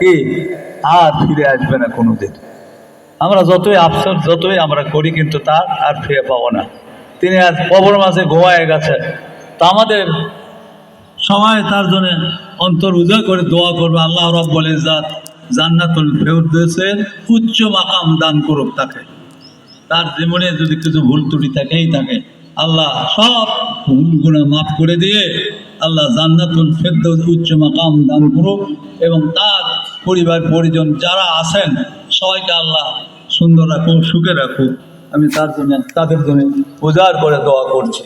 কি আর ফিরে আসবে না কোনোদিন। আমরা যতই আফসোস যতই আমরা করি কিন্তু তার আর ফিরে পাবো না। তিনি আজ কবর মাঝে ঘুমায় গেছে। তা আমাদের সবাই তার জন্য অন্তর উজাড় করে দোয়া করবে, আল্লাহ রাব্বুল ইজ্জত জান্নাতুল ফেরদৌসের উচ্চ মাকাম দান করুক তাকে। তার জীবনে যদি কিছু ভুল ত্রুটি থাকেই থাকে, আল্লাহ সব ভুল গুনাহ মাফ করে দিয়ে আল্লাহ জান্নাতুল ফেরদৌস উচ্চ মাকাম দান করুক, এবং তার পরিবার পরিজন যারা আছেন সবাইকে আল্লাহ সুন্দর রাখুক, সুখে রাখুক। আমি তার জন্য তাদের জন্য উজাড় করে দোয়া করছি।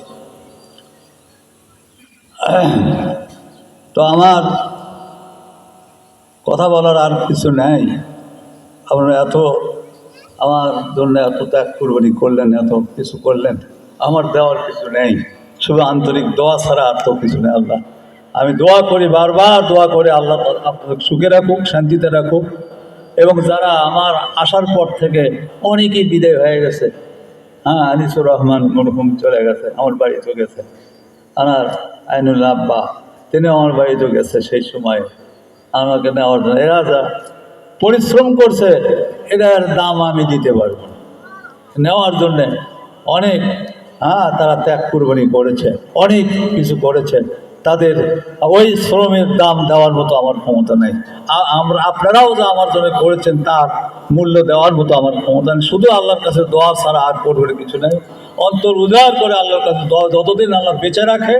তো আমার কথা বলার আর কিছু নেই। আপনারা এত আমার জন্য এত ত্যাগ কুরবানি করলেন, এত কিছু করলেন, আমার দেওয়ার কিছু নেই, শুধু আন্তরিক দোয়া ছাড়া আর তো কিছু নেই। আল্লাহ আমি দোয়া করি, বারবার দোয়া করে আল্লাহ আপনাদের সুখে রাখুক, শান্তিতে রাখুক। এবং যারা আমার আসার পর থেকে অনেকেই বিদায় হয়ে গেছে, হ্যাঁ, আনিসুর রহমান মরহুম চলে গেছে, আমার বাড়িতে গেছে। আমার আইনুল্লাহ আব্বা তিনিও আমার বাড়িতে গেছে সেই সময় আমাকে নেওয়ার জন্য। এরা যা পরিশ্রম করছে এটার দাম আমি দিতে পারবো না। নেওয়ার জন্যে অনেক, হ্যাঁ, তারা ত্যাগ কুরবানি করেছে, অনেক কিছু করেছে, তাদের ওই শ্রমের দাম দেওয়ার মতো আমার ক্ষমতা নেই। আপনারাও যা আমার জন্য করেছেন তার মূল্য দেওয়ার মতো আমার ক্ষমতা নেই। শুধু আল্লাহর কাছে দোয়া ছাড়া আর করবে কিছু নেই। অন্তর উজাড় করে আল্লাহর কাছে দোয়া, যতদিন আল্লাহ বেঁচে রাখে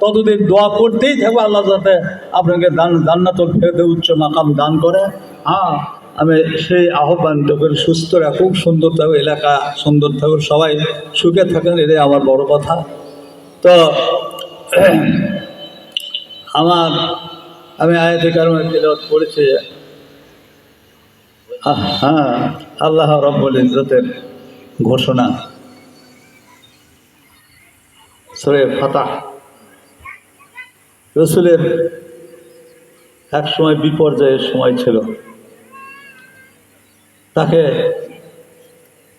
ততদিন দোয়া করতেই থাকবে আল্লাহ যাতে আপনাকে জান্নাতুল ফেরদৌস উচ্চ মাকাম দান করে। হ্যাঁ, আমি সেই আহ্বান করে সুস্থ রাখুক, সুন্দর থাকুক, এলাকা সুন্দর থাকুক, সবাই সুখে থাকেন, এটাই আমার বড় কথা। তো আমি আয়াতে কারিমা তিলাওয়াত করেছি। হ্যাঁ, আল্লাহ রাব্বুল ইজ্জতের ঘোষণা সূরা ফাতহ। রাসূলের এক সময় বিপর্যয়ের সময় ছিল, তাকে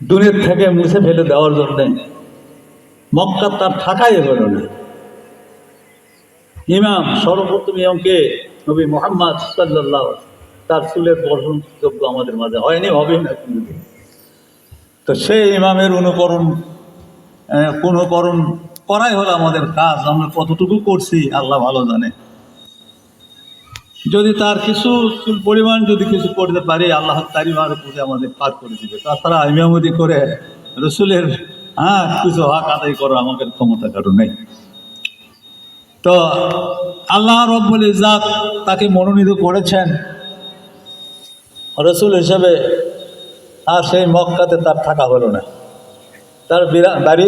দুনিয়া থেকে মুছে ফেলে দেওয়ার জন্য মক্কা তার থাকাই হলো না। ইমাম, সর্বপ্রথম ইমামকে নবী মুহাম্মদ সাল্লাল্লাহু, তার চুলের বর্ণযোগ্য আমাদের মাঝে হয়নি, হবে না কোনোদিন। তো সেই ইমামের অনুকরণ করাই হলো আমাদের কাজ। আমরা কতটুকু করছি আল্লাহ ভালো জানে। যদি তার কিছু পরিমাণ যদি কিছু করতে পারি, আল্লাহ তারই করে আমাদের পার করে দিবে। তাছাড়া ইমামতি করে রসুলের কিছু হক আদায় করা আমাদের ক্ষমতা কারো নেই। তো আল্লাহ রাব্বুল ইজ্জত তাকে মনোনীত করেছেন রসুল হিসেবে, আর সেই মক্কাতে তার থাকা হলো না। তার বাড়ি